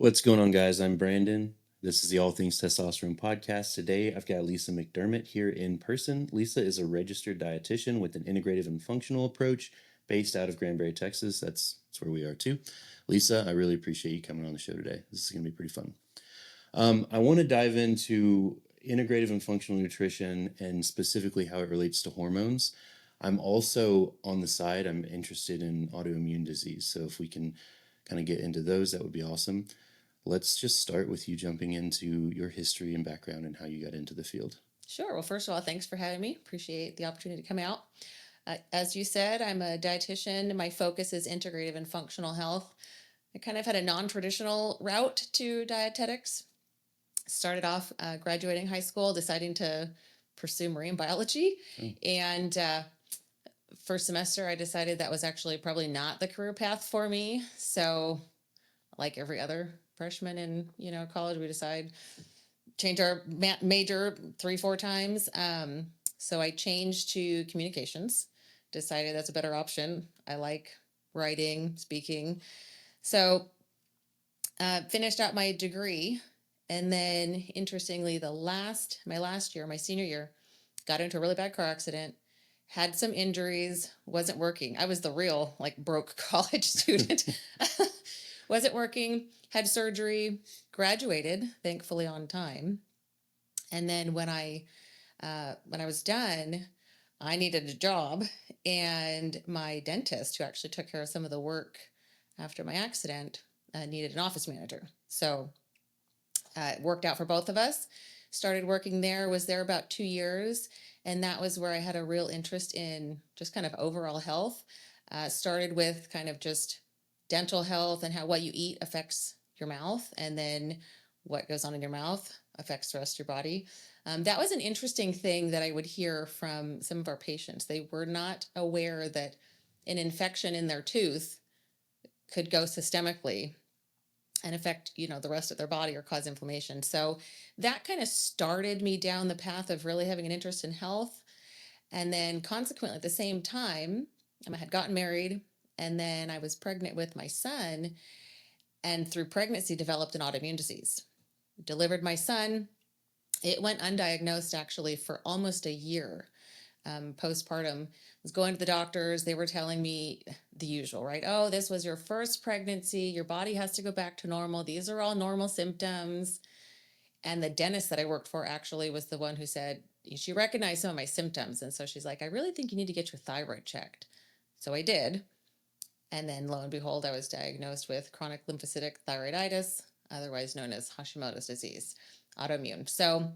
What's going on, guys? I'm Brandon. This is the All Things Testosterone podcast. Today, I've got Lisa McDermott here in person. Lisa is a registered dietitian with an integrative and functional approach based out of Granbury, Texas. That's where we are too. Lisa, I really appreciate you coming on the show today. This is going to be pretty fun. I want to dive into integrative and functional nutrition and specifically how it relates to hormones. I'm also on the side, I'm interested in autoimmune disease. So if we can kind of get into those, that would be awesome. Let's just start with you jumping into your history and background and how you got into the field. Sure. Well, first of all, thanks for having me. Appreciate the opportunity to come out. As you said, I'm a dietitian. My focus is integrative and functional health. I kind of had a non-traditional route to dietetics. Started off graduating high school, deciding to pursue marine biology. And first semester, I decided that was actually probably not the career path for me. So like every other freshman in, college, we decide change our major 3-4 times. So I changed to communications, decided that's a better option. I like writing, speaking. So finished out my degree. And then interestingly, my last year, my senior year, got into a really bad car accident, had some injuries, wasn't working. I was the real broke college student. Wasn't working, had surgery, graduated, thankfully on time. And then when I was done, I needed a job, and my dentist, who actually took care of some of the work after my accident, needed an office manager. So it worked out for both of us. Started working there, was there about 2 years, and that was where I had a real interest in just kind of overall health. Started with kind of just dental health and how what you eat affects your mouth, and then what goes on in your mouth affects the rest of your body. That was an interesting thing that I would hear from some of our patients. They were not aware that an infection in their tooth could go systemically and affect, the rest of their body or cause inflammation. So that kind of started me down the path of really having an interest in health. And then consequently, at the same time, I had gotten married, and then I was pregnant with my son, and through pregnancy developed an autoimmune disease. Delivered my son. It went undiagnosed actually for almost a year. Postpartum, was going to the doctors. They were telling me the usual, right? Oh, this was your first pregnancy. Your body has to go back to normal. These are all normal symptoms. And the dentist that I worked for actually was the one who said, she recognized some of my symptoms. And so she's like, I really think you need to get your thyroid checked. So I did. And then lo and behold, I was diagnosed with chronic lymphocytic thyroiditis, otherwise known as Hashimoto's disease, autoimmune. So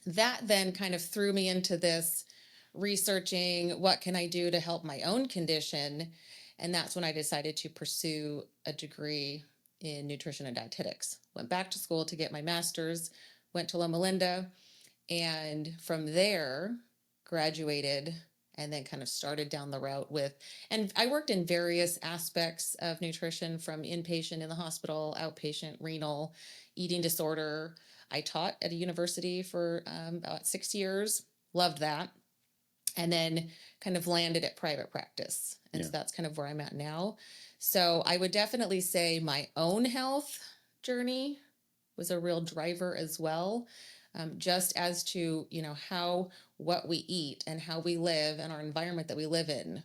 that then kind of threw me into this researching what can I do to help my own condition. And that's when I decided to pursue a degree in nutrition and dietetics. Went back to school to get my master's, went to Loma Linda, and from there graduated, and then kind of started down the route and I worked in various aspects of nutrition, from inpatient in the hospital, outpatient, renal, eating disorder. I taught at a university for about 6 years, loved that, and then kind of landed at private practice. And so that's kind of where I'm at now. So I would definitely say my own health journey was a real driver as well. Just as to, how what we eat and how we live and our environment that we live in.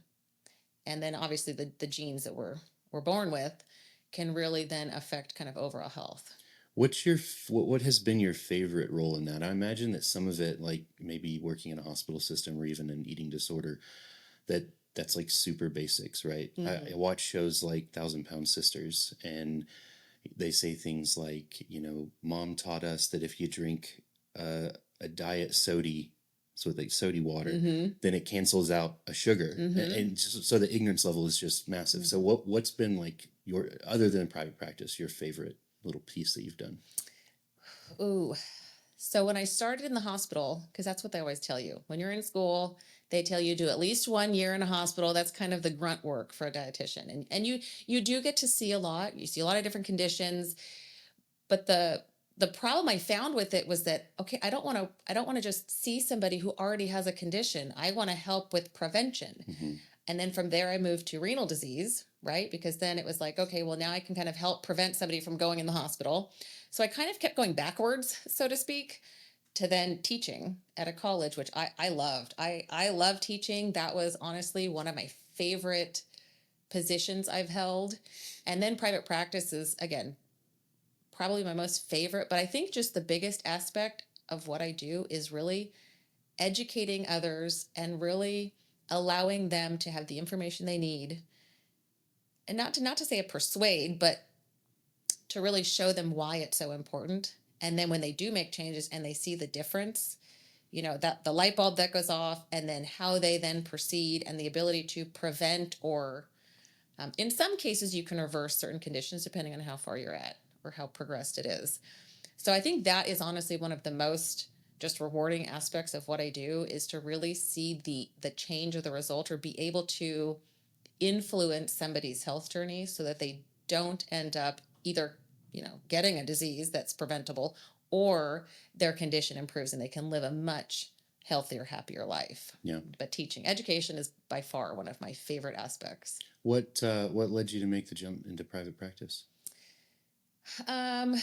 And then obviously the genes that we're born with can really then affect kind of overall health. What has been your favorite role in that? I imagine that some of it, like maybe working in a hospital system or even an eating disorder, that's like super basics, right? I watch shows like 1,000 Pound Sisters, and they say things like, mom taught us that if you drink a diet soda, so like soda water, then it cancels out a sugar, and so the ignorance level is just massive. So what's been like your, other than private practice, your favorite little piece that you've done? Ooh. So when I started in the hospital, because that's what they always tell you. When you're in school, they tell you do at least 1 year in a hospital. That's kind of the grunt work for a dietitian. And you do get to see a lot. You see a lot of different conditions. But the problem I found with it was that, okay, I don't want to just see somebody who already has a condition. I want to help with prevention. And then from there, I moved to renal disease, right? Because then it was like, okay, well, now I can kind of help prevent somebody from going in the hospital. So I kind of kept going backwards, so to speak, to then teaching at a college, which I loved. I love teaching. That was honestly one of my favorite positions I've held. And then private practice is, again, probably my most favorite. But I think just the biggest aspect of what I do is really educating others and really allowing them to have the information they need. And not to say a persuade, but to really show them why it's so important. And then when they do make changes and they see the difference, that the light bulb that goes off, and then how they then proceed, and the ability to prevent, or in some cases you can reverse certain conditions depending on how far you're at or how progressed it is. So I think that is honestly one of the most just rewarding aspects of what I do, is to really see the change or the result, or be able to influence somebody's health journey so that they don't end up either, getting a disease that's preventable, or their condition improves and they can live a much healthier, happier life. Yeah. But teaching, education is by far one of my favorite aspects. What led you to make the jump into private practice? Um,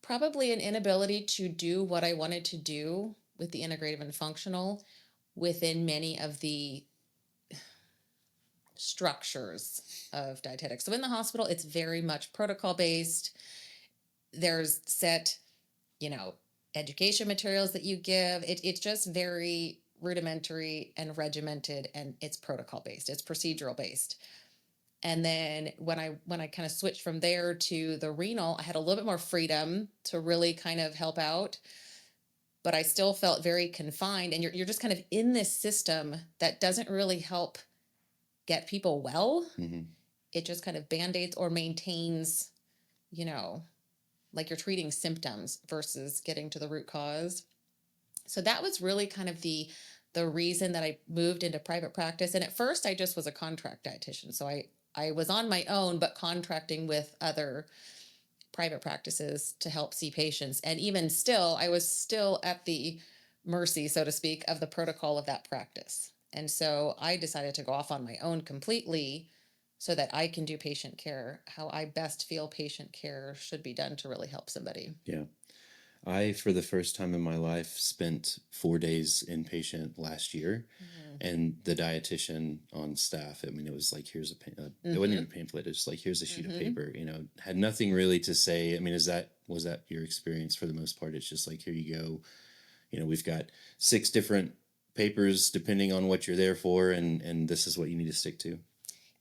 Probably an inability to do what I wanted to do with the integrative and functional within many of the structures of dietetics. So in the hospital, it's very much protocol based. There's set, education materials that you give. It's just very rudimentary and regimented, and it's protocol based. It's procedural based. And then when I kind of switched from there to the renal, I had a little bit more freedom to really kind of help out, but I still felt very confined. And you're just kind of in this system that doesn't really help get people well. Mm-hmm. It just kind of band-aids or maintains, like you're treating symptoms versus getting to the root cause. So that was really kind of the reason that I moved into private practice. And at first I just was a contract dietitian. So I was on my own, but contracting with other private practices to help see patients. And even still, I was still at the mercy, so to speak, of the protocol of that practice. And so I decided to go off on my own completely so that I can do patient care how I best feel patient care should be done to really help somebody. Yeah. I, for the first time in my life, spent 4 days inpatient last year, and the dietitian on staff, I mean, it was like, here's it wasn't even a pamphlet. It's like, here's a sheet of paper, had nothing really to say. I mean, was that your experience for the most part? It's just like, here you go. We've got 6 different papers depending on what you're there for, and this is what you need to stick to.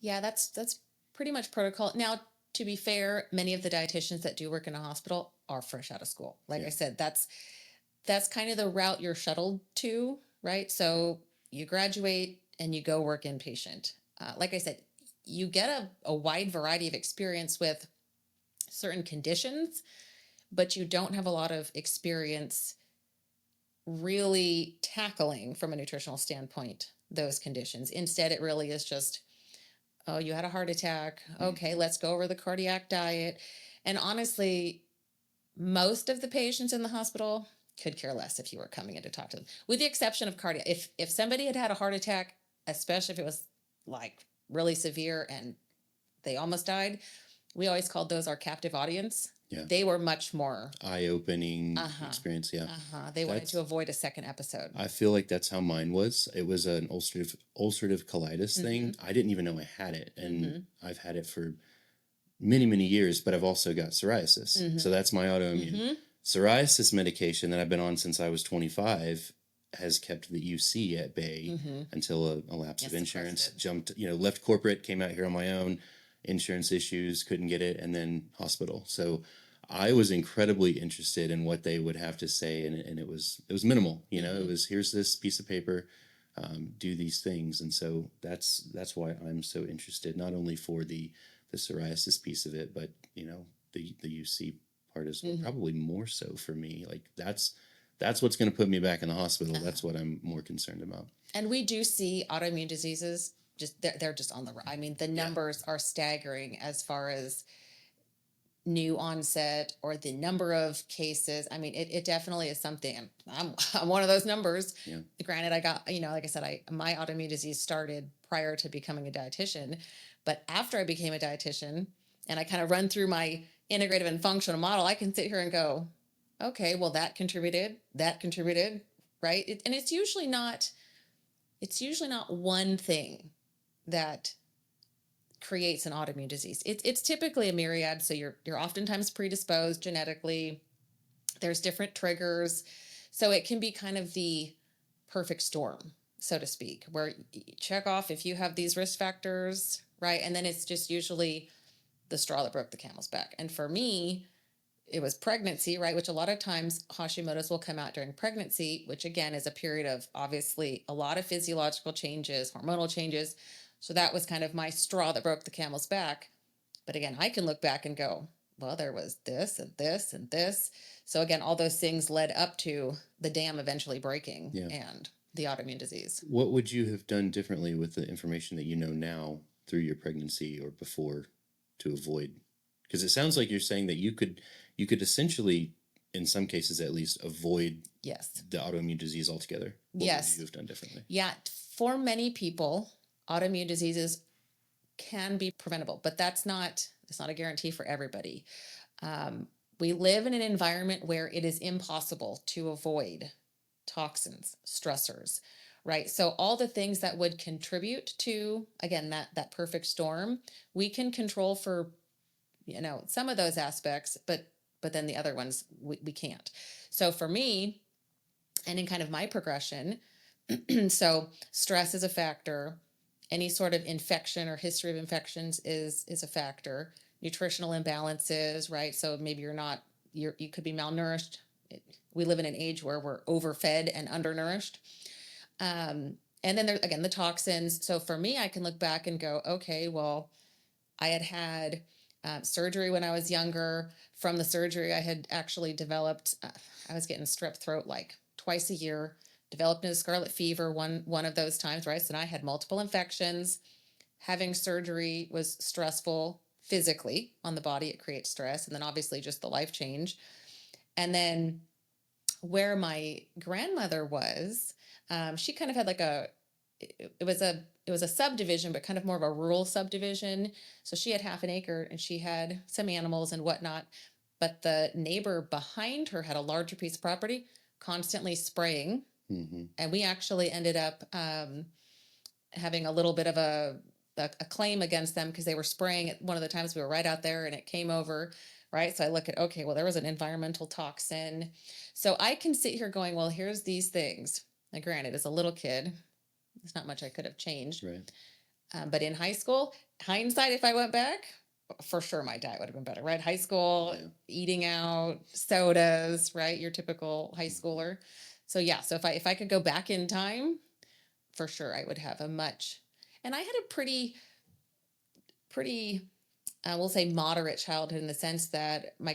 Yeah, that's pretty much protocol. Now, to be fair, many of the dietitians that do work in a hospital are fresh out of school. Like I said, that's kind of the route you're shuttled to, right? So you graduate and you go work inpatient. Like I said, you get a wide variety of experience with certain conditions, but you don't have a lot of experience really tackling from a nutritional standpoint those conditions. Instead, it really is just, oh, you had a heart attack. Okay, let's go over the cardiac diet. And honestly, most of the patients in the hospital could care less if you were coming in to talk to them, with the exception of cardiac. If somebody had a heart attack, especially if it was like really severe and they almost died, we always called those our captive audience. Yeah. They were much more eye-opening experience. Yeah. They wanted to avoid a second episode. I feel like that's how mine was. It was an ulcerative colitis thing. I didn't even know I had it, and I've had it for many, many years, but I've also got psoriasis. So that's my autoimmune. Psoriasis medication that I've been on since I was 25 has kept the UC at bay until a lapse of insurance. Jumped, left corporate, came out here on my own, insurance issues, couldn't get it, and then hospital. So I was incredibly interested in what they would have to say, and it was minimal. It was, here's this piece of paper, do these things, and so that's why I'm so interested, not only for the psoriasis piece of it, but the UC part is probably more so for me. Like that's what's going to put me back in the hospital. That's what I'm more concerned about. And we do see autoimmune diseases just they're just on the. I mean, the numbers are staggering as far as new onset or the number of cases. I mean, it definitely is something. I'm one of those numbers. Yeah. Granted, I got, like I said, my autoimmune disease started prior to becoming a dietitian, but after I became a dietitian and I kind of run through my integrative and functional model, I can sit here and go, okay, well, that contributed, right? And it's usually not one thing that creates an autoimmune disease. It's typically a myriad. So you're oftentimes predisposed genetically. There's different triggers. So it can be kind of the perfect storm, so to speak, where you check off if you have these risk factors, right? And then it's just usually the straw that broke the camel's back. And for me, it was pregnancy, right? Which a lot of times Hashimoto's will come out during pregnancy, which again is a period of obviously a lot of physiological changes, hormonal changes. So that was kind of my straw that broke the camel's back. But again, I can look back and go, well, there was this and this and this. So again, all those things led up to the dam eventually breaking and the autoimmune disease. What would you have done differently with the information that you know now through your pregnancy or before to avoid? Because it sounds like you're saying that you could essentially, in some cases at least, avoid the autoimmune disease altogether. What would you have done differently? Yeah. For many people, autoimmune diseases can be preventable, but it's not a guarantee for everybody. We live in an environment where it is impossible to avoid toxins, stressors, right? So all the things that would contribute to, again, that perfect storm, we can control for, some of those aspects, but then the other ones we can't. So for me, and in kind of my progression, so stress is a factor. Any sort of infection or history of infections is a factor. Nutritional imbalances, right? So maybe you could be malnourished. We live in an age where we're overfed and undernourished. And then there's, again, the toxins. So for me, I can look back and go, okay, well, I had surgery when I was younger. From the surgery, I had actually developed, I was getting strep throat like twice a year, developed a scarlet fever one of those times, right? So I had multiple infections. Having surgery was stressful physically on the body. It creates stress. And then obviously just the life change. And then where my grandmother was, she kind of had like it was a subdivision, but kind of more of a rural subdivision. So she had half an acre and she had some animals and whatnot. But the neighbor behind her had a larger piece of property, constantly spraying. Mm-hmm. And we actually ended up having a little bit of a claim against them because they were spraying at one of the times we were right out there and it came over. Right. So I look at, okay, well, there was an environmental toxin. So I can sit here going, well, here's these things. Now, granted, as a little kid, there's not much I could have changed. Right. But in high school, hindsight, if I went back, for sure my diet would have been better, right? High school, eating out, sodas, right? Your typical high schooler. So yeah, so if I could go back in time, for sure I would have and I had a pretty we'll say moderate childhood in the sense that my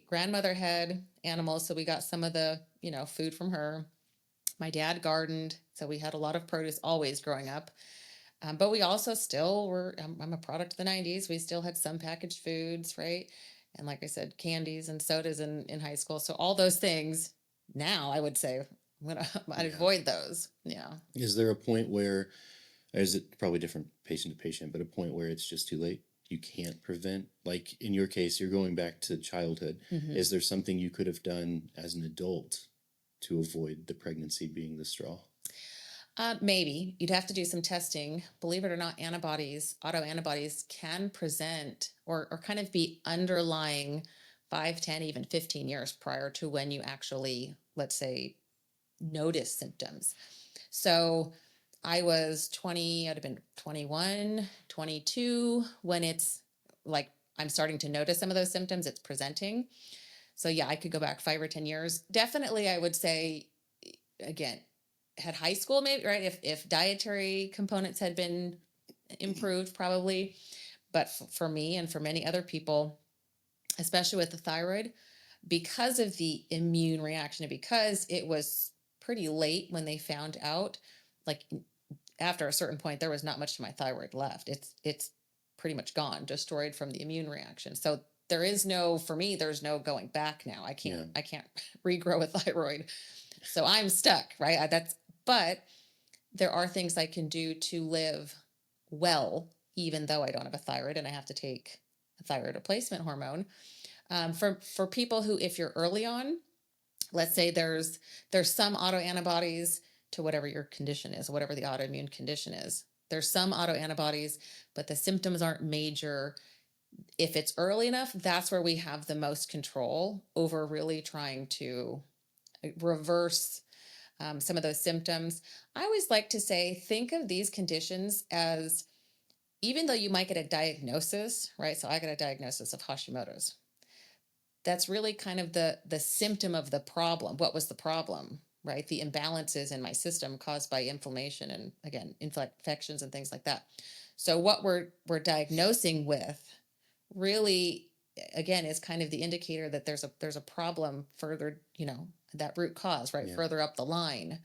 grandmother had animals, so we got some of the food from her. My dad gardened, so we had a lot of produce always growing up. But we also still were. I'm a product of the '90s. We still had some packaged foods, right? And like I said, candies and sodas in high school. So all those things. Now I would say I'd avoid those. Yeah. Is there a point where, is it probably different patient to patient, but a point where it's just too late? You can't prevent, like in your case, you're going back to childhood. Mm-hmm. Is there something you could have done as an adult to avoid the pregnancy being the straw? Maybe you'd have to do some testing. Believe it or not, autoantibodies can present or kind of be underlying 5, 10, even 15 years prior to when you actually, let's say, notice symptoms. So I was 20, I'd have been 21, 22 when it's like I'm starting to notice some of those symptoms, it's presenting. So yeah, I could go back 5 or 10 years. Definitely, I would say, again, had high school maybe, right? If dietary components had been improved, probably. But for me and for many other people, especially with the thyroid, because of the immune reaction and because it was pretty late when they found out, like after a certain point, there was not much to my thyroid left. It's pretty much gone, destroyed from the immune reaction. So there is no, for me, there's no going back now. Yeah. I can't regrow a thyroid. So I'm stuck, right? But there are things I can do to live well, even though I don't have a thyroid and I have to take a thyroid replacement hormone. For people who, if you're early on, let's say there's some autoantibodies to whatever your condition is, whatever the autoimmune condition is. There's some autoantibodies, but the symptoms aren't major. If it's early enough, that's where we have the most control over really trying to reverse some of those symptoms. I always like to say, think of these conditions as, even though you might get a diagnosis, right? So I got a diagnosis of Hashimoto's. That's really kind of the symptom of the problem. What was the problem, right? The imbalances in my system caused by inflammation and, again, infections and things like that. So what we're diagnosing with really, again, is kind of the indicator that there's a problem further, that root cause, right? Yeah. Further up the line.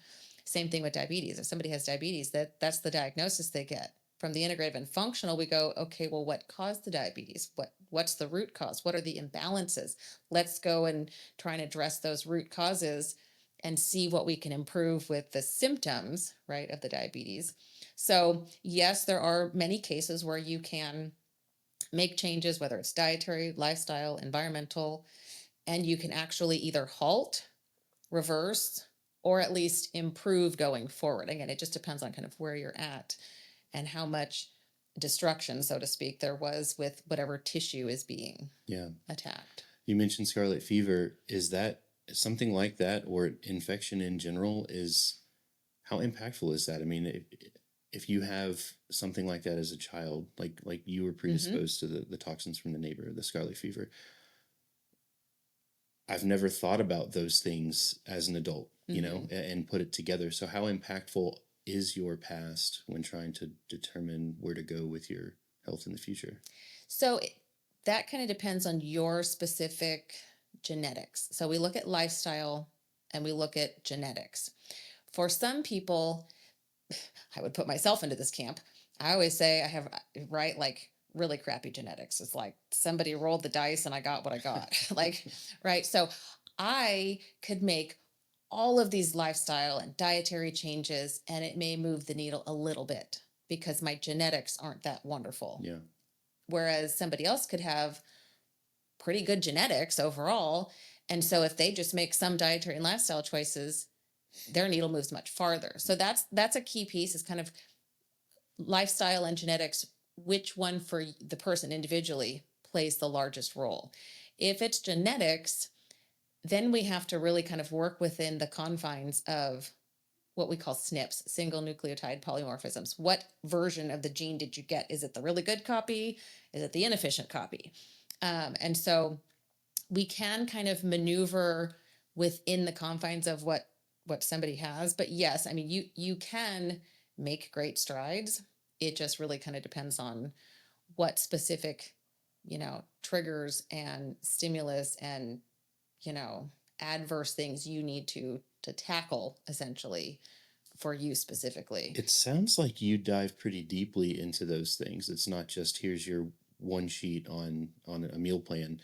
Same thing with diabetes. If somebody has diabetes, that's the diagnosis they get. From the integrative and functional, we go, okay, well, what caused the diabetes? What's the root cause? What are the imbalances? Let's go and try and address those root causes and see what we can improve with the symptoms, right, of the diabetes. So yes, there are many cases where you can make changes, whether it's dietary, lifestyle, environmental, and you can actually either halt, reverse, or at least improve going forward. Again, it just depends on kind of where you're at and how much destruction, so to speak, there was with whatever tissue is being attacked. You mentioned scarlet fever. Is that something like that, or infection in general? How impactful is that? I mean, if you have something like that as a child, like you were predisposed to the toxins from the neighbor, the scarlet fever, I've never thought about those things as an adult, and put it together. So how impactful is your past when trying to determine where to go with your health in the future? So that kind of depends on your specific genetics. So we look at lifestyle and we look at genetics. For some people, I would put myself into this camp. I always say I have, right, like really crappy genetics. It's like somebody rolled the dice and I got what I got. Right. So I could make all of these lifestyle and dietary changes and it may move the needle a little bit because my genetics aren't that wonderful. Yeah. Whereas somebody else could have pretty good genetics overall. And so if they just make some dietary and lifestyle choices, their needle moves much farther. So that's a key piece, is kind of lifestyle and genetics, which one for the person individually plays the largest role. If it's genetics, then we have to really kind of work within the confines of what we call SNPs, single nucleotide polymorphisms. What version of the gene did you get? Is it the really good copy? Is it the inefficient copy? And so we can kind of maneuver within the confines of what somebody has. But yes, I mean, you can make great strides. It just really kind of depends on what specific, triggers and stimulus and, adverse things you need to tackle essentially for you specifically. It sounds like you dive pretty deeply into those things. It's not just here's your one sheet on a meal plan.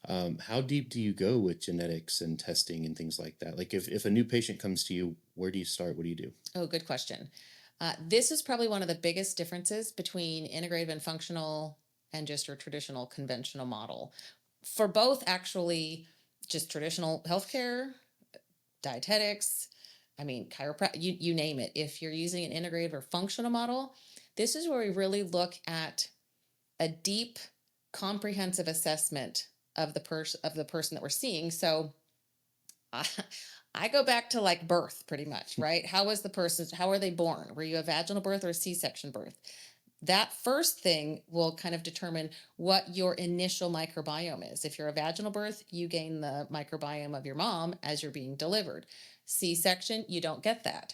How deep do you go with genetics and testing and things like that? Like if a new patient comes to you, where do you start? What do you do? Oh, good question. This is probably one of the biggest differences between integrative and functional and just your traditional conventional model. For both, actually, just traditional healthcare, dietetics, I mean, chiropractic, you name it. If you're using an integrative or functional model, this is where we really look at a deep, comprehensive assessment of the person that we're seeing. So I go back to like birth pretty much, right? How are they born? Were you a vaginal birth or a C-section birth? That first thing will kind of determine what your initial microbiome is. If you're a vaginal birth, you gain the microbiome of your mom as you're being delivered. C-section, you don't get that.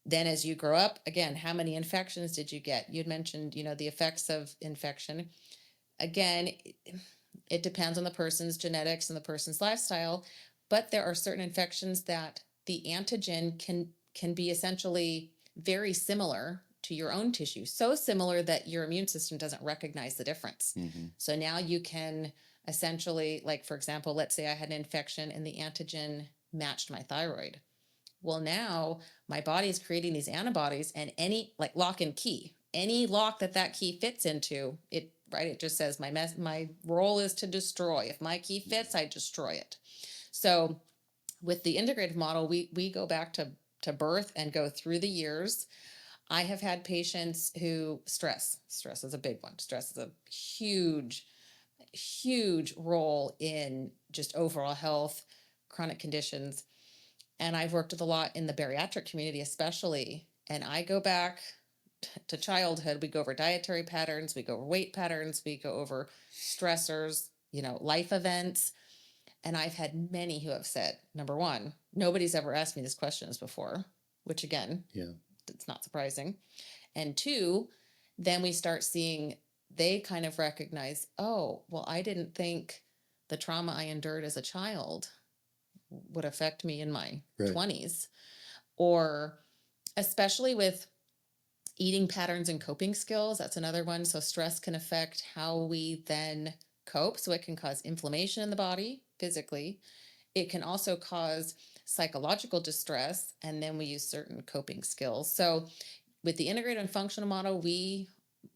Then as you grow up, again, how many infections did you get? You'd mentioned, the effects of infection. Again, it depends on the person's genetics and the person's lifestyle, but there are certain infections that the antigen can be essentially very similar to your own tissue, so similar that your immune system doesn't recognize the difference. Mm-hmm. So now you can, essentially, like, for example, let's say I had an infection and the antigen matched my thyroid. Well, now my body is creating these antibodies, and any, like, lock and key, any lock that key fits into it, right? It just says my role is to destroy. If my key fits, I destroy it. So with the integrative model, we go back to birth and go through the years. I have had patients who stress is a big one. Stress is a huge role in just overall health, chronic conditions. And I've worked with a lot in the bariatric community, especially. And I go back to childhood. We go over dietary patterns, we go over weight patterns, we go over stressors, life events. And I've had many who have said, number one, nobody's ever asked me this questions before, which again, Yeah. it's not surprising. And two, then we start seeing, they kind of recognize, oh, well, I didn't think the trauma I endured as a child would affect me in my Right. 20s. Or especially with eating patterns and coping skills, that's another one. So stress can affect how we then cope. So it can cause inflammation in the body physically. It can also cause psychological distress, and then we use certain coping skills. So with the integrative and functional model,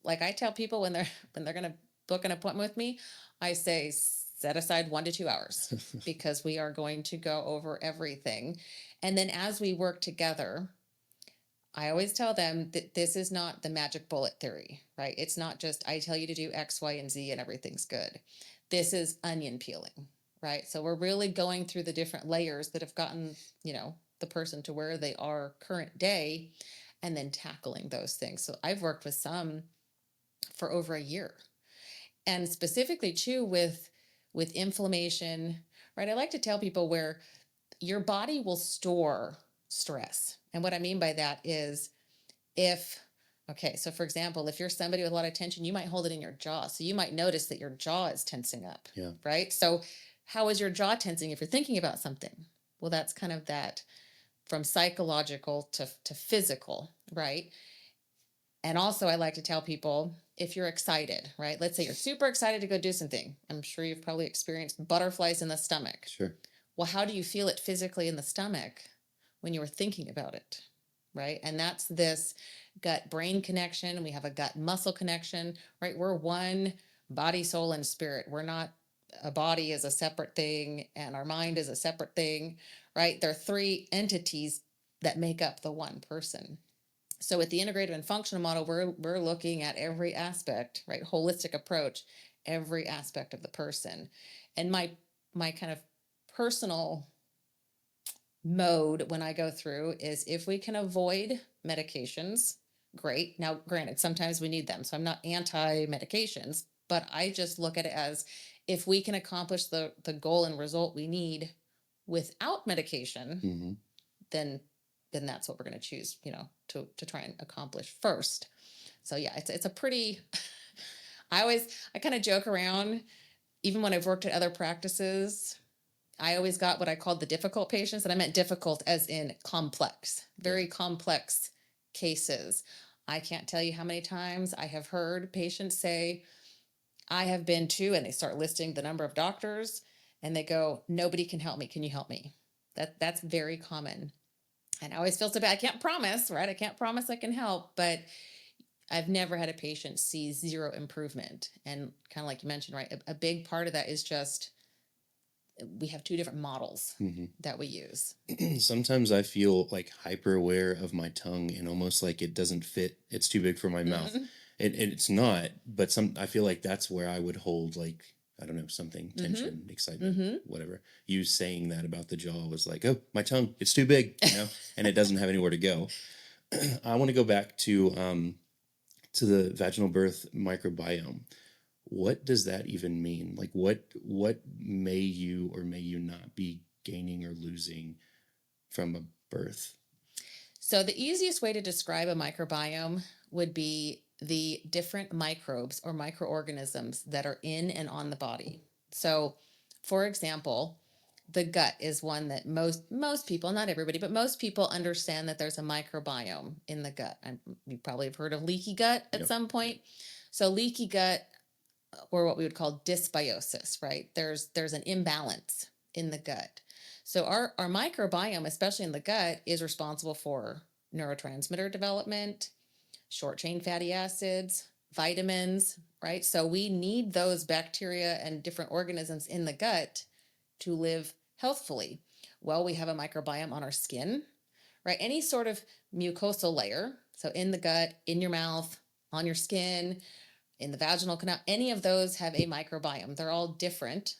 like I tell people when they're going to book an appointment with me, I say set aside 1 to 2 hours because we are going to go over everything. And then as we work together, I always tell them that this is not the magic bullet theory, right? It's not just I tell you to do X, Y, and Z and everything's good. This is onion peeling, right? So we're really going through the different layers that have gotten, the person to where they are current day, and then tackling those things. So I've worked with some for over a year. And specifically too with inflammation, right? I like to tell people where your body will store stress. And what I mean by that is so for example, if you're somebody with a lot of tension, you might hold it in your jaw. So you might notice that your jaw is tensing up. Yeah. Right. So how is your jaw tensing if you're thinking about something? Well, that's kind of that from psychological to physical, right? And also I like to tell people, if you're excited, right? Let's say you're super excited to go do something. I'm sure you've probably experienced butterflies in the stomach. Sure. Well, how do you feel it physically in the stomach when you were thinking about it? Right. And that's this gut brain connection. We have a gut muscle connection, right? We're one body, soul, and spirit. We're not, a body is a separate thing and our mind is a separate thing, right? There are 3 entities that make up the one person. So with the integrative and functional model, we're looking at every aspect, right? Holistic approach, every aspect of the person. And my kind of personal mode when I go through is, if we can avoid medications, great. Now, granted, sometimes we need them. So I'm not anti-medications, but I just look at it as, if we can accomplish the goal and result we need without medication, Mm-hmm. then that's what we're going to choose, to try and accomplish first. So yeah, it's a pretty, I kind of joke around, even when I've worked at other practices, I always got what I called the difficult patients, and I meant difficult as in complex, very complex cases. I can't tell you how many times I have heard patients say, I have been to, and they start listing the number of doctors, and they go, nobody can help me. Can you help me? That's very common. And I always feel so bad. I can't promise, right? I can't promise I can help, but I've never had a patient see zero improvement. And kind of like you mentioned, right? A big part of that is just, we have 2 different models that we use. Sometimes I feel like hyper aware of my tongue and almost like it doesn't fit. It's too big for my mouth. It's not, but I feel like that's where I would hold, like, I don't know, something, tension, excitement, whatever. You saying that about the jaw was like, oh, my tongue, it's too big, and it doesn't have anywhere to go. I want to go back to the vaginal birth microbiome. What does that even mean? Like, what may you or may you not be gaining or losing from a birth? So the easiest way to describe a microbiome would be the different microbes or microorganisms that are in and on the body. So, for example, the gut is one that most people, not everybody, but most people understand that there's a microbiome in the gut. You probably have heard of leaky gut at some point. So leaky gut, or what we would call dysbiosis, right? There's an imbalance in the gut. So our microbiome, especially in the gut, is responsible for neurotransmitter development, short chain fatty acids, vitamins, right? So we need those bacteria and different organisms in the gut to live healthfully. Well, we have a microbiome on our skin, right? Any sort of mucosal layer, so in the gut, in your mouth, on your skin, in the vaginal canal, any of those have a microbiome. They're all different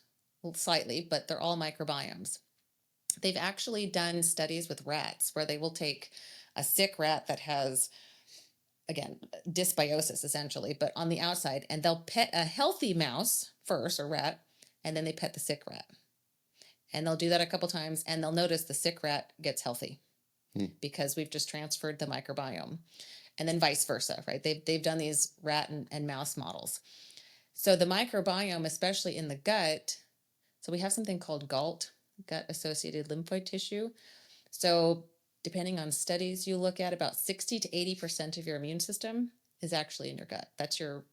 slightly, but they're all microbiomes. They've actually done studies with rats where they will take a sick rat that has, again, dysbiosis essentially, but on the outside, and they'll pet a healthy mouse first or rat, and then they pet the sick rat. And they'll do that a couple times, and they'll notice the sick rat gets healthy because we've just transferred the microbiome. And then vice versa, right? They've done these rat and mouse models. So the microbiome, especially in the gut, so we have something called GALT, gut-associated lymphoid tissue. So depending on studies you look at, about 60 to 80% of your immune system is actually in your gut. That's your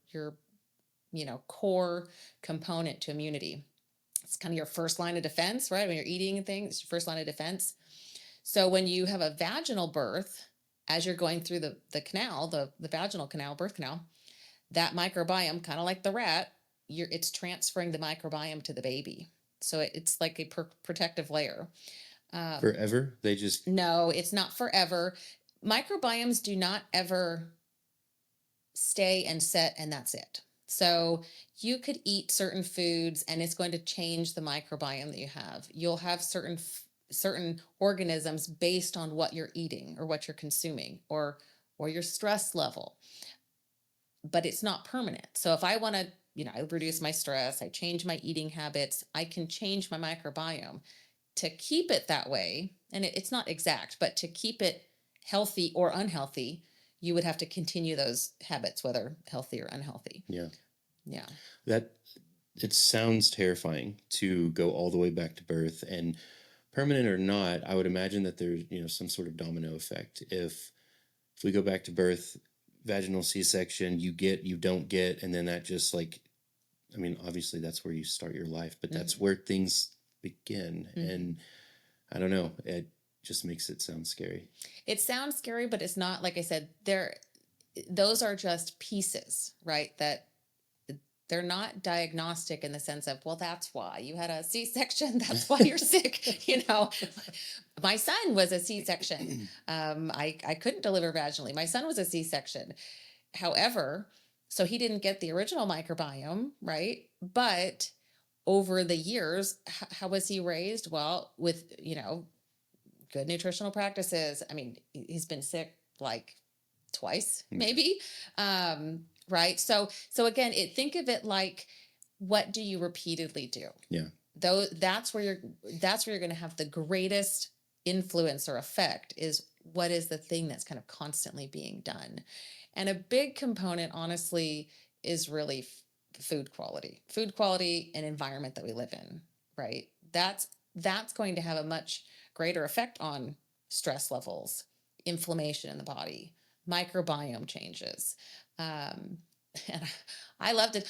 core component to immunity. It's kind of your first line of defense, right? When you're eating things, it's your first line of defense. So when you have a vaginal birth, as you're going through the canal, the vaginal canal, birth canal, that microbiome, kind of like the rat, it's transferring the microbiome to the baby. So it's like a protective layer. Forever? They just No, it's not forever. Microbiomes do not ever stay and set, and that's it. So you could eat certain foods and it's going to change the microbiome that you have. You'll have certain organisms based on what you're eating or what you're consuming or your stress level. But it's not permanent. So if I want to, I reduce my stress, I change my eating habits, I can change my microbiome to keep it that way. And it's not exact, but to keep it healthy or unhealthy, you would have to continue those habits, whether healthy or unhealthy. Yeah. Yeah. That it sounds terrifying to go all the way back to birth, and permanent or not, I would imagine that there's, some sort of domino effect. If we go back to birth, vaginal C-section, you don't get, and then that just obviously that's where you start your life, but that's where things begin. And I don't know, it just makes it sound scary. It sounds scary, but it's not. Like I said, those are just pieces, right? That they're not diagnostic in the sense of, well, that's why you had a C-section. That's why you're sick. My son was a C-section. I couldn't deliver vaginally. My son was a C-section. However, so he didn't get the original microbiome, right? But over the years, how was he raised? Well, with, good nutritional practices. I mean, he's been sick like twice, maybe. Right. So again, think of it like, what do you repeatedly do? Yeah. Though that's where you're going to have the greatest influence or effect, is what is the thing that's kind of constantly being done. And a big component, honestly, is really food quality and environment that we live in, right? That's going to have a much greater effect on stress levels, inflammation in the body, microbiome changes. And I loved it.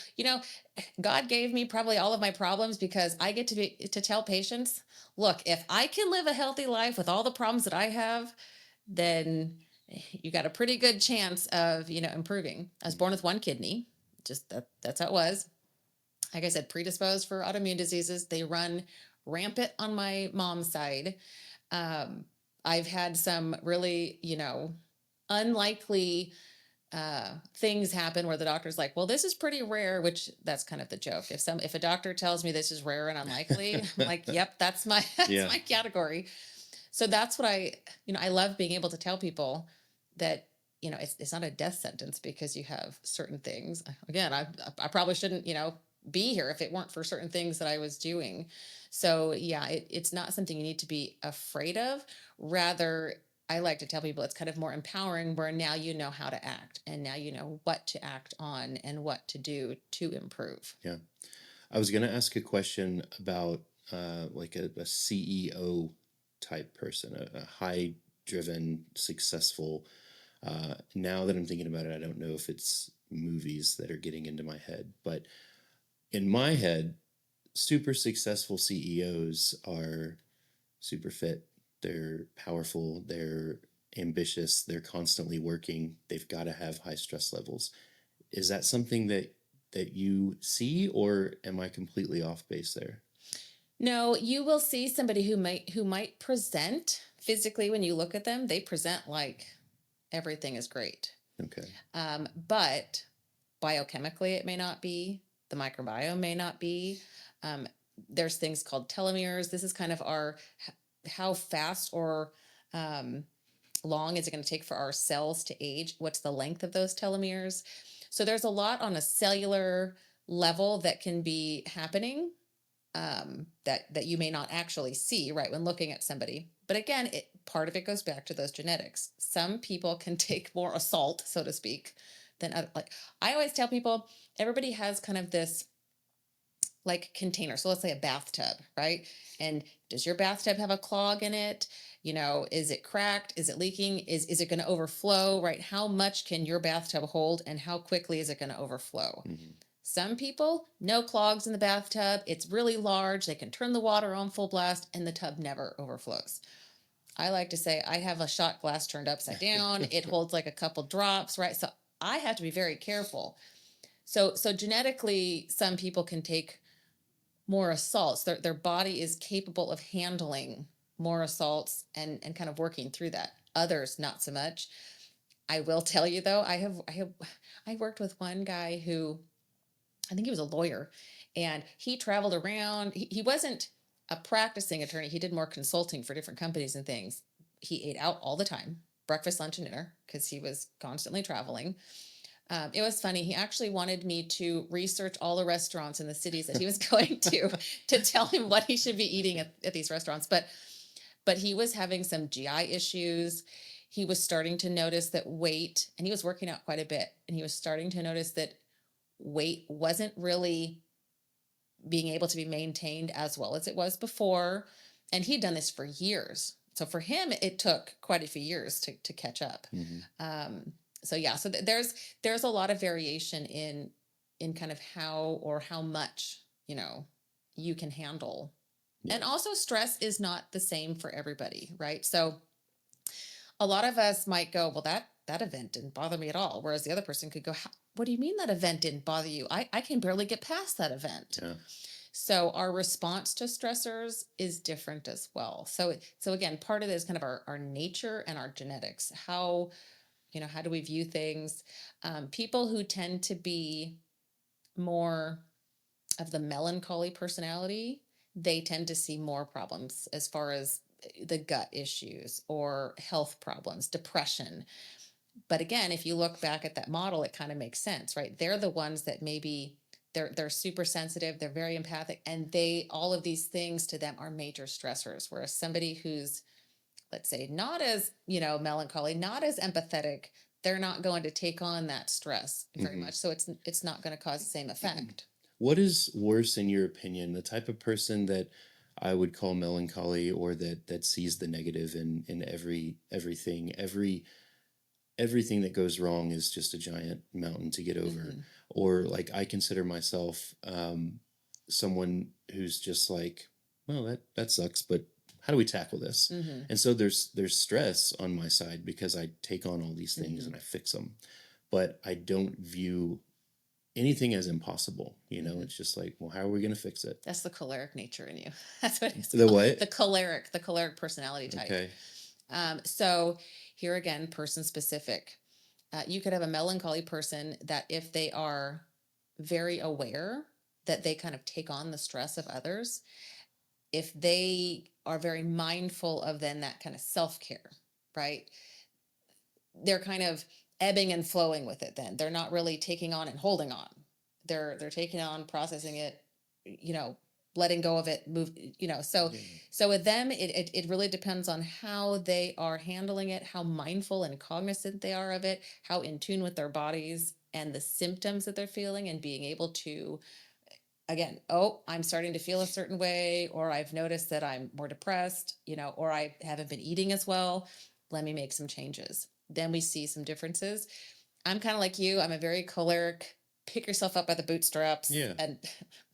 God gave me probably all of my problems because I get to tell patients, look, if I can live a healthy life with all the problems that I have, then you got a pretty good chance of, improving. I was born with one kidney. Just that's how it was. Like I said, predisposed for autoimmune diseases. They run rampant on my mom's side. I've had some really, unlikely things happen where the doctor's like, well, this is pretty rare, which that's kind of the joke. If a doctor tells me this is rare and unlikely, I'm like, yep, that's my my category. So that's what I love being able to tell people that, it's not a death sentence because you have certain things. Again, I probably shouldn't, be here if it weren't for certain things that I was doing. So yeah, it's not something you need to be afraid of. Rather, I like to tell people it's kind of more empowering, where now you know how to act and now you know what to act on and what to do to improve. Yeah. I was going to ask a question about like a CEO type person, a high driven, successful. Now that I'm thinking about it, I don't know if it's movies that are getting into my head, but in my head, super successful CEOs are super fit. They're powerful. They're ambitious. They're constantly working. They've got to have high stress levels. Is that something that you see, or am I completely off base there? No, you will see somebody who might present physically when you look at them, they present like everything is great. Okay. But biochemically, it may not be. The microbiome may not be. Um, there's things called telomeres. This is kind of our how fast or um, long is it going to take for our cells to age? What's the length of those telomeres? So there's a lot on a cellular level that can be happening that you may not actually see right when looking at somebody. But again, part of it goes back to those genetics. Some people can take more assault, so to speak, than other. Like I always tell people, everybody has kind of this like container. So let's say a bathtub, right? And does your bathtub have a clog in it? Is it cracked? Is it leaking? Is it going to overflow, right? How much can your bathtub hold and how quickly is it going to overflow? Mm-hmm. Some people, no clogs in the bathtub. It's really large. They can turn the water on full blast and the tub never overflows. I like to say I have a shot glass turned upside down. It holds like a couple drops, right? So I have to be very careful. So genetically, some people can take more assaults. Their body is capable of handling more assaults and kind of working through that. Others, not so much. I will tell you though, I worked with one guy who I think he was a lawyer, and he traveled around. He wasn't a practicing attorney. He did more consulting for different companies and things. He ate out all the time, breakfast, lunch, and dinner, because he was constantly traveling. It was funny. He actually wanted me to research all the restaurants in the cities that he was going to tell him what he should be eating at these restaurants. But he was having some GI issues. He was starting to notice that weight, and he was working out quite a bit, and he was starting to notice that weight wasn't really being able to be maintained as well as it was before. And he'd done this for years. So for him, it took quite a few years to catch up. Mm-hmm. So yeah, so there's a lot of variation in kind of how much, you can handle. Yeah. And also stress is not the same for everybody, right? So a lot of us might go, well, that event didn't bother me at all. Whereas the other person could go, what do you mean that event didn't bother you? I can barely get past that event. Yeah. So our response to stressors is different as well. So again, part of it is kind of our nature and our genetics. How do we view things? People who tend to be more of the melancholy personality, they tend to see more problems as far as the gut issues or health problems, depression. But again, if you look back at that model, it kind of makes sense, right? They're the ones that maybe they're super sensitive, they're very empathic, and all of these things to them are major stressors. Whereas somebody who's, let's say, not as, melancholy, not as empathetic, they're not going to take on that stress very Mm-hmm. much. So it's not going to cause the same effect. What is worse in your opinion? The type of person that I would call melancholy, or that sees the negative in everything, everything that goes wrong is just a giant mountain to get over. Mm-hmm. Or like I consider myself someone who's just like, well, that sucks, but how do we tackle this? Mm-hmm. And so there's stress on my side because I take on all these things Mm-hmm. and I fix them, but I don't view anything as impossible. Mm-hmm. It's just like, well, how are we going to fix it? That's the choleric nature in you. That's what it's The called. what? The choleric personality type. Okay. So here again, person specific. You could have a melancholy person that if they are very aware that they kind of take on the stress of others, if they are very mindful of then that kind of self-care, right? They're kind of ebbing and flowing with it then. They're not really taking on and holding on. They're taking on, processing it, letting go of it, so with them it really depends on how they are handling it, how mindful and cognizant they are of it, how in tune with their bodies and the symptoms that they're feeling, and being able to, again, oh, I'm starting to feel a certain way, or I've noticed that I'm more depressed, or I haven't been eating as well, let me make some changes. Then we see some differences. I'm kind of like you. I'm a very choleric pick yourself up by the bootstraps Yeah. and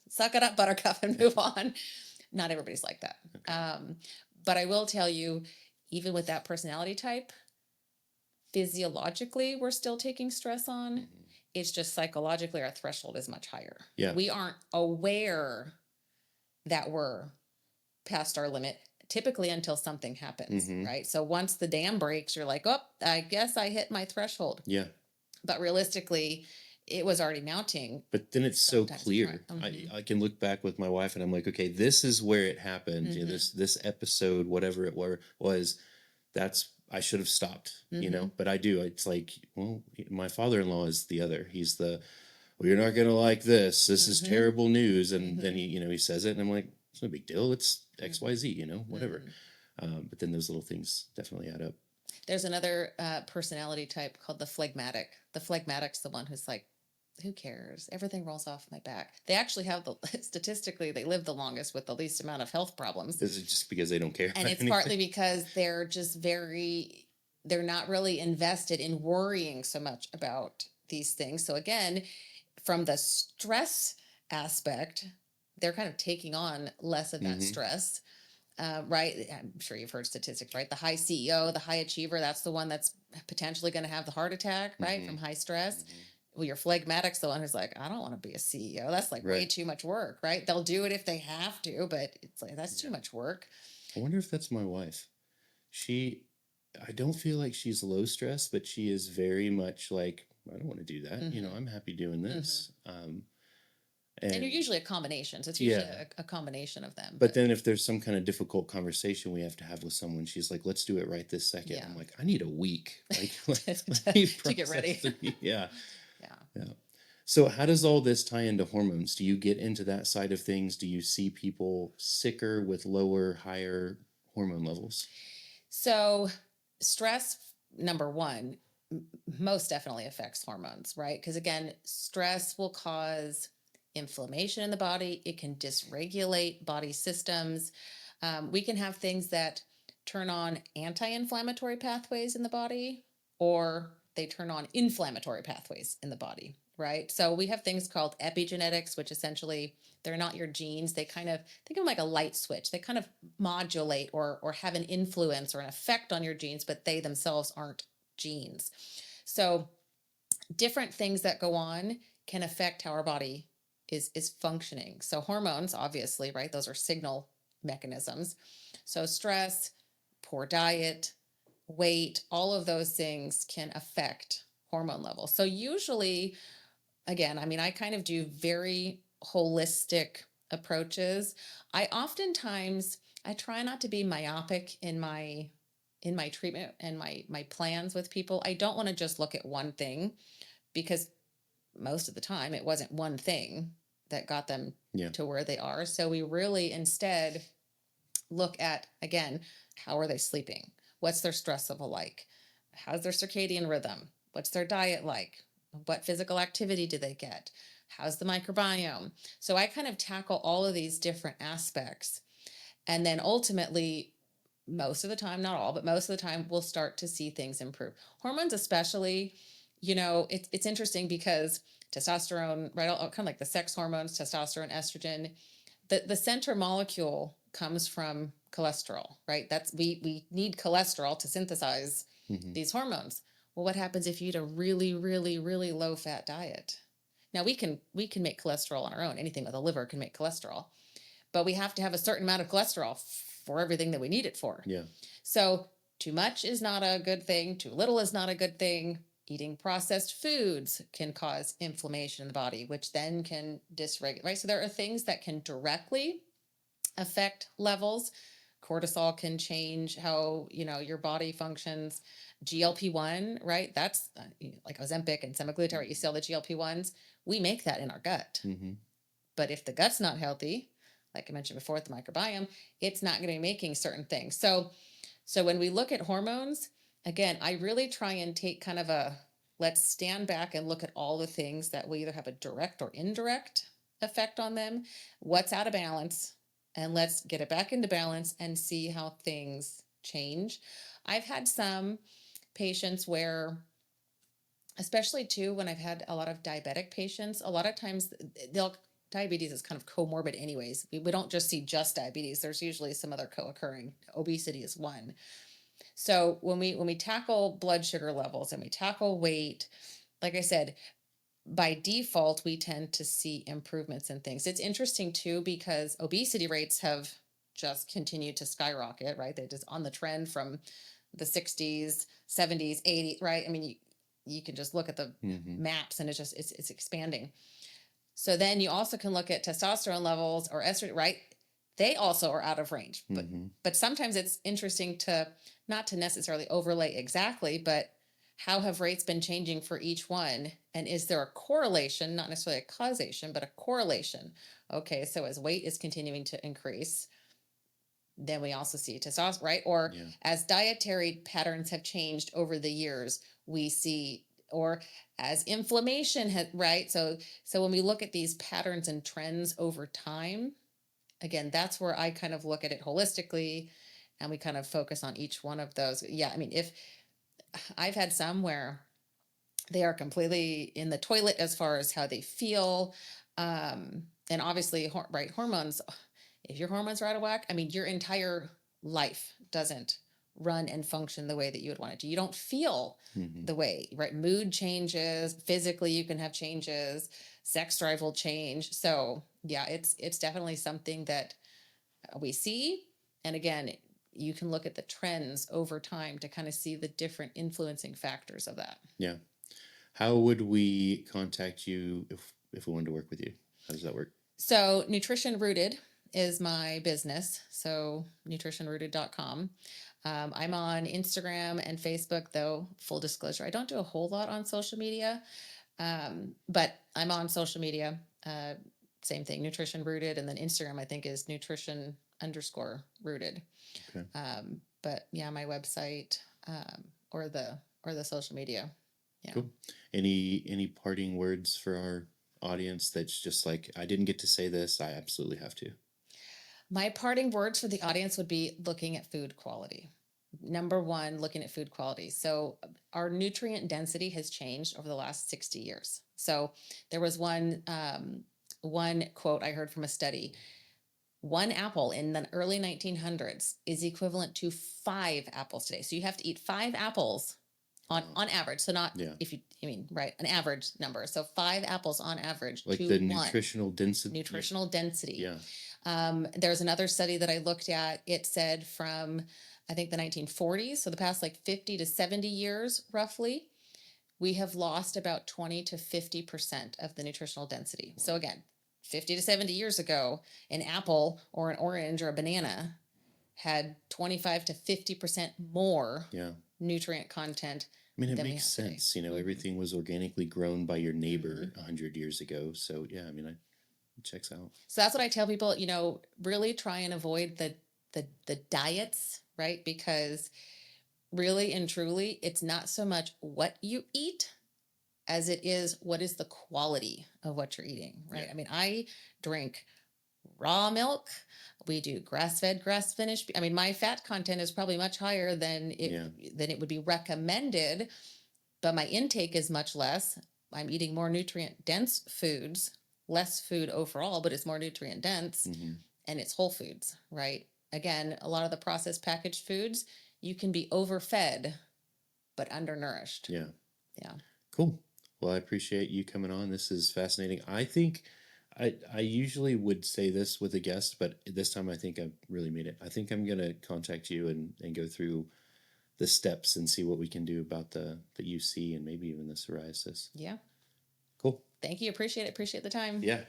suck it up, buttercup, and move on. Not everybody's like that. Okay. But I will tell you, even with that personality type, physiologically, we're still taking stress on. Mhm. It's just psychologically, our threshold is much higher. Yeah. We aren't aware that we're past our limit typically until something happens, Mhm. right? So once the dam breaks, you're like, oh, I guess I hit my threshold. Yeah. But realistically, it was already mounting. But then it's so Sometimes clear. Mhm. I can look back with my wife and I'm like, okay, this is where it happened. You know, Mhm. this episode, whatever it was, that's I should have stopped, you know. Mhm. But I do. It's like, well, my father-in-law is the other. He's the, well, you're not gonna like this. This is Mhm. terrible news. And then Mhm. he says it, and I'm like, it's no big deal. It's XYZ, you know, whatever. Mhm. But then those little things definitely add up. There's another personality type called the phlegmatic. The phlegmatic's the one who's like, who cares? Everything rolls off my back. They actually have statistically, they live the longest with the least amount of health problems. Is it just because they don't care And about it's anything? partly because they're not really invested in worrying so much about these things. So again, from the stress aspect, they're kind of taking on less of that Mhm. stress. Right. I'm sure you've heard statistics, right? The high CEO, the high achiever, that's the one that's potentially going to have the heart attack, right? From Mhm. high stress. Mhm. Well, your phlegmatic's the one who's like, I don't want to be a CEO. That's like way Right. too much work, right? They'll do it if they have to, but it's like, that's too Yeah. much work. I wonder if that's my wife. She, I don't feel like she's low stress, but she is very much like, I don't want to do that. You know, Mm-hmm. I'm happy doing this. And you're And usually a combination. So it's usually yeah, a combination of them. but then if there's some kind of difficult conversation we have to have with someone, she's like, let's do it right this second. Yeah. I'm like, I need a week. Like, let to, me to get ready. process through. Yeah. Yeah. Yeah. So, how does all this tie into hormones? Do you get into that side of things? Do you see people sicker with lower, higher hormone levels? So stress, number one, most definitely affects hormones, right? Because again, stress will cause inflammation in the body. It can dysregulate body systems. We can have things that turn on anti-inflammatory pathways in the body, or they turn on inflammatory pathways in the body, right? So we have things called epigenetics, which essentially they're not your genes. They kind of think of them like a light switch. They kind of modulate or have an influence or an effect on your genes, but they themselves aren't genes. So different things that go on can affect how our body is functioning. So hormones, obviously, right? Those are signal mechanisms. So stress, poor diet, weight, all of those things can affect hormone levels. So usually, again, I mean, I kind of do very holistic approaches. I try not to be myopic in my treatment and my plans with people. I don't want to just look at one thing, because most of the time it wasn't one thing that got them Yeah. to where they are. So we really instead look at, again, how are they sleeping? What's their stress level like? How's their circadian rhythm? What's their diet like? What physical activity do they get? How's the microbiome? So I kind of tackle all of these different aspects. And then ultimately, most of the time, not all, but most of the time, we'll start to see things improve. Hormones, especially, it's interesting because testosterone, right? Kind of like the sex hormones, testosterone, estrogen, the center molecule comes from cholesterol, right? We need cholesterol to synthesize Mm-hmm. these hormones. Well, what happens if you eat a really, really, really low fat diet? Now we can make cholesterol on our own. Anything with a liver can make cholesterol, but we have to have a certain amount of cholesterol for everything that we need it for. Yeah. So too much is not a good thing. Too little is not a good thing. Eating processed foods can cause inflammation in the body, which then can dysregulate, right? So there are things that can directly affect levels. Cortisol can change how, your body functions. GLP-1, right? That's like Ozempic and semaglutide, right? You see all the GLP-1s. We make that in our gut. Mm-hmm. But if the gut's not healthy, like I mentioned before with the microbiome, it's not going to be making certain things. So when we look at hormones, again, I really try and take kind of let's stand back and look at all the things that will either have a direct or indirect effect on them. What's out of balance? And let's get it back into balance and see how things change. I've had some patients where especially too when I've had a lot of diabetic patients. A lot of times they'll diabetes is kind of comorbid anyways. We don't just see just diabetes. There's usually some other co-occurring. Obesity is one. So when we tackle blood sugar levels and we tackle weight, like I said, by default we tend to see improvements in things. It's interesting too because obesity rates have just continued to skyrocket, right? They're just on the trend from the 60s, 70s, 80s, right? I mean, you can just look at the Mm-hmm. maps and it's expanding. So then you also can look at testosterone levels or estrogen, right? They also are out of range. Mm-hmm. But sometimes it's interesting to not to necessarily overlay exactly, but how have rates been changing for each one? And is there a correlation, not necessarily a causation, but a correlation? Okay, so as weight is continuing to increase, then we also see testosterone, right? Or Yeah. as dietary patterns have changed over the years, we see, or as inflammation has, right? So when we look at these patterns and trends over time, again, that's where I kind of look at it holistically and we kind of focus on each one of those. Yeah, I mean, if I've had some where they are completely in the toilet as far as how they feel, and obviously, right, hormones, if your hormones are out of whack, I mean, your entire life doesn't run and function the way that you would want it to. You don't feel Mm-hmm. the way, right? Mood changes, physically you can have changes, sex drive will change. So yeah, it's definitely something that we see. And again, you can look at the trends over time to kind of see the different influencing factors of that. Yeah. How would we contact you if we wanted to work with you? How does that work? So Nutrition Rooted is my business. So nutritionrooted.com. I'm on Instagram and Facebook, though, full disclosure. I don't do a whole lot on social media, but I'm on social media. Same thing, Nutrition Rooted. And then Instagram, I think, is nutrition_rooted. Okay. But yeah, my website or the social media. Yeah. Cool. Any parting words for our audience that's just like, I didn't get to say this, I absolutely have to? My parting words for the audience would be looking at food quality. Number one, looking at food quality. So our nutrient density has changed over the last 60 years. So there was one quote I heard from a study. One apple in the early 1900s is equivalent to 5 apples today. So you have to eat 5 apples on average. So not Yeah. if you, I mean, right, an average number. So 5 apples on average Like to the one. nutritional density. Nutritional density. Yeah. There's another study that I looked at. It said from, I think, the 1940s, so the past like 50 to 70 years roughly, we have lost about 20 to 50% of the nutritional density. So again, 50 to 70 years ago, an apple or an orange or a banana had 25 to 50% more Yeah. nutrient content. I mean, it than we makes have today. sense. You know, everything was organically grown by your neighbor Mhm. 100 years ago. So, yeah, I mean, it checks out. So that's what I tell people, really try and avoid the diets, right? Because really and truly, it's not so much what you eat as it is what is the quality of what you're eating, right? Yeah. I mean, I drink raw milk. We do grass fed, grass finished. I mean, my fat content is probably much higher than it would be recommended, but my intake is much less. I'm eating more nutrient dense foods, less food overall, but it's more nutrient dense, Mm-hmm. and it's whole foods, right? Again, a lot of the processed packaged foods, you can be overfed but undernourished. Yeah. Yeah. Cool. Well, I appreciate you coming on. This is fascinating. I think I usually would say this with a guest, but this time I think I've really made it. I think I'm going to contact you and go through the steps and see what we can do about the UC and maybe even the psoriasis. Yeah. Cool. Thank you. Appreciate it. Appreciate the time. Yeah.